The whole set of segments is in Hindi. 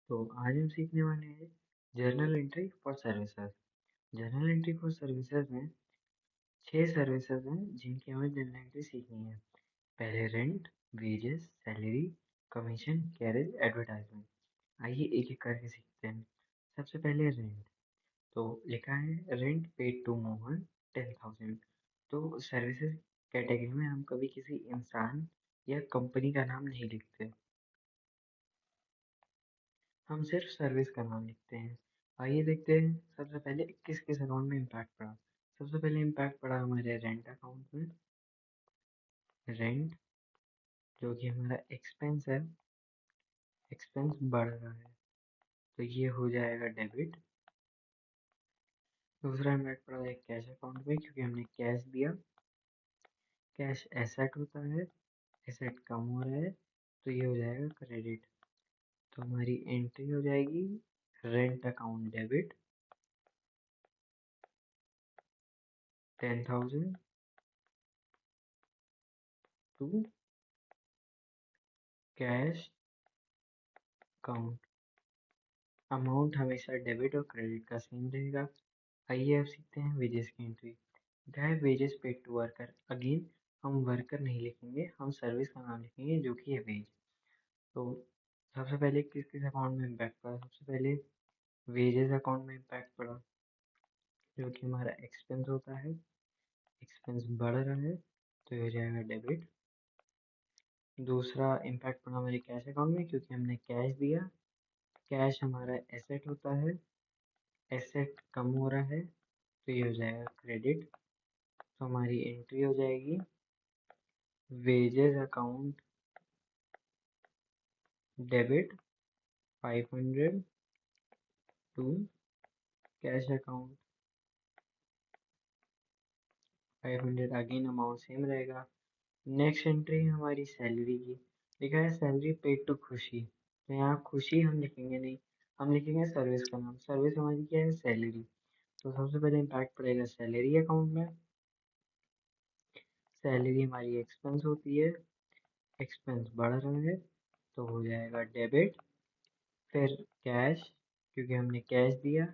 तो आज हम सीखने वाले हैं journal entry for services. Journal entry for services में 6 सर्विसेज हैं जिनकी हमें जर्नल एंट्री सीखनी है। पहले rent, wages, salary, commission, carriage, advertisement. आइए एक एक करके सीखते हैं। सबसे पहले रेंट। तो लिखा है रेंट पेड टू मोहन 10,000। तो सर्विसेज कैटेगरी में हम कभी किसी इंसान या कंपनी का नाम नहीं लिखते, हम सिर्फ सर्विस का नाम लिखते हैं। आइए देखते हैं सबसे पहले किस किस अकाउंट में इम्पैक्ट पड़ा। सबसे पहले इम्पैक्ट पड़ा हमारे रेंट अकाउंट में। रेंट जो कि हमारा एक्सपेंस है, एक्सपेंस बढ़ रहा है तो ये हो जाएगा डेबिट। दूसरा इम्पैक्ट पड़ा है कैश अकाउंट में क्योंकि हमने कैश दिया। कैश एसेट होता है, एसेट कम हो रहा है तो ये हो जाएगा क्रेडिट। तो हमारी एंट्री हो जाएगी rent account debit 10,000 to cash account. Amount हमेशा डेबिट और क्रेडिट का सेम रहेगा। आइए अब सीखते हैं वेजेस की एंट्री। लिखा है wages paid to worker. Again हम वर्कर नहीं लिखेंगे, हम सर्विस का नाम लिखेंगे जो कि है वेज। तो सबसे पहले किस किस अकाउंट में इम्पैक्ट पड़ा। सबसे पहले वेजेस अकाउंट में इम्पैक्ट पड़ा जो कि हमारा एक्सपेंस होता है। एक्सपेंस बढ़ रहा है तो ये हो जाएगा डेबिट। दूसरा इम्पैक्ट पड़ा हमारे कैश अकाउंट में क्योंकि हमने कैश दिया। कैश हमारा एसेट होता है, एसेट कम हो रहा है तो ये हो जाएगा क्रेडिट। तो हमारी एंट्री हो जाएगी wages account debit 500 to cash account 500। Again amount same रहेगा। नेक्स्ट एंट्री है हमारी सैलरी की। लिखा है सैलरी पेड टू खुशी। तो यहाँ खुशी हम लिखेंगे नहीं, हम लिखेंगे सर्विस का नाम। सर्विस हमारी क्या है, सैलरी। तो सबसे पहले इम्पैक्ट पड़ेगा सैलरी अकाउंट में। सैलरी हमारी एक्सपेंस होती है, एक्सपेंस बढ़ रहा है तो हो जाएगा डेबिट। फिर कैश क्योंकि हमने कैश दिया।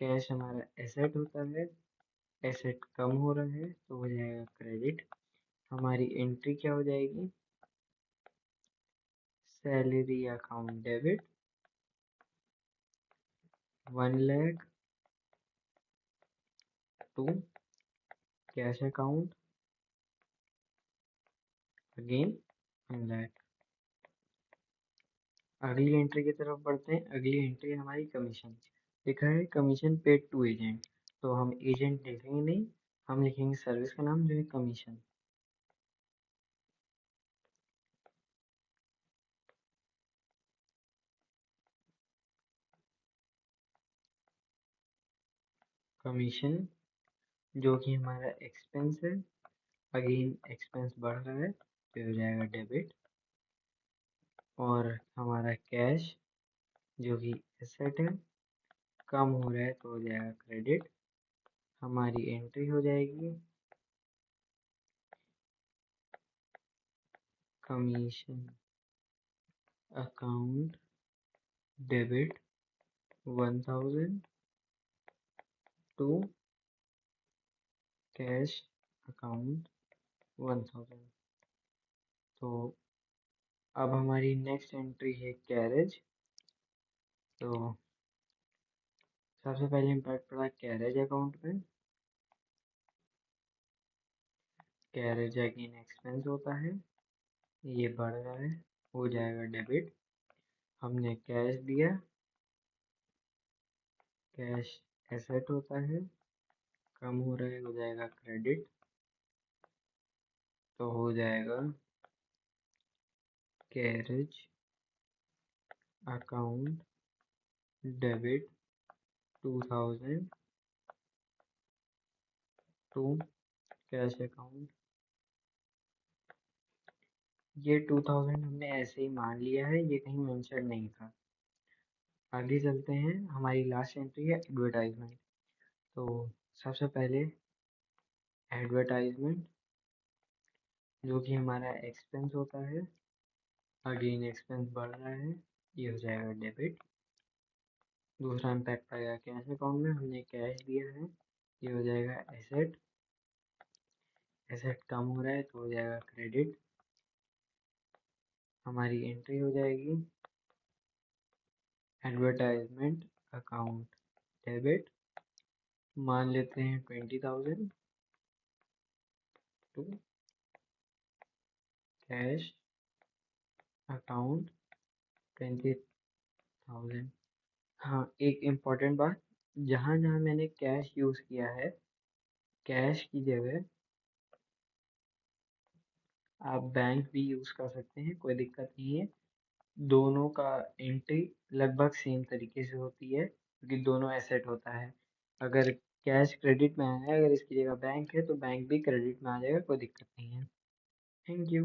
कैश हमारा एसेट होता है, एसेट कम हो रहा है तो हो जाएगा क्रेडिट। हमारी एंट्री क्या हो जाएगी, salary account debit 1 lakh to cash account again 1 lakh. अगली एंट्री की तरफ बढ़ते हैं। अगली एंट्री हमारी कमीशन। लिखा है कमीशन पेड टू एजेंट। तो हम एजेंट लिखेंगे नहीं, हम लिखेंगे सर्विस का नाम जो है कमीशन। कमीशन जो कि हमारा एक्सपेंस है, अगेन एक्सपेंस बढ़ रहा है तो हो जाएगा डेबिट। और हमारा कैश जो कि एसेट है, कम हो रहा है तो हो जाएगा क्रेडिट। हमारी एंट्री हो जाएगी commission account debit 1,000 to cash account 1,000। तो अब हमारी नेक्स्ट एंट्री है कैरेज। तो सबसे पहले इम्पैक्ट पड़ा कैरेज अकाउंट में। कैरेज अगेन एक्सपेंस होता है, ये बढ़ रहा है हो जाएगा डेबिट। हमने कैश दिया, कैश एसेट होता है, कम हो रहा है हो जाएगा क्रेडिट। तो हो जाएगा carriage account debit 2,000 to cash account. ये 2,000 हमने ऐसे ही मान लिया है, ये कहीं मेंशन नहीं था। आगे चलते हैं। हमारी लास्ट एंट्री है एडवर्टाइजमेंट। तो सबसे पहले एडवर्टाइजमेंट जो कि हमारा एक्सपेंस होता है, अगेन एक्सपेंस बढ़ रहा है ये हो जाएगा डेबिट। दूसरा इम्पैक्ट आएगा कैश अकाउंट में, हमने कैश दिया है, ये हो जाएगा एसेट। एसेट कम हो रहा है तो हो जाएगा क्रेडिट। हमारी एंट्री हो जाएगी एडवर्टाइजमेंट अकाउंट डेबिट, मान लेते हैं 20,000 टू कैश अकाउंट 20,000। हाँ, एक इम्पॉर्टेंट बात, जहाँ जहाँ मैंने कैश यूज़ किया है, कैश की जगह आप बैंक भी यूज़ कर सकते हैं, कोई दिक्कत नहीं है। दोनों का एंट्री लगभग सेम तरीके से होती है क्योंकि दोनों एसेट होता है। अगर कैश क्रेडिट में आया है, अगर इसकी जगह बैंक है तो बैंक भी क्रेडिट में आ जाएगा, कोई दिक्कत नहीं है। Thank you.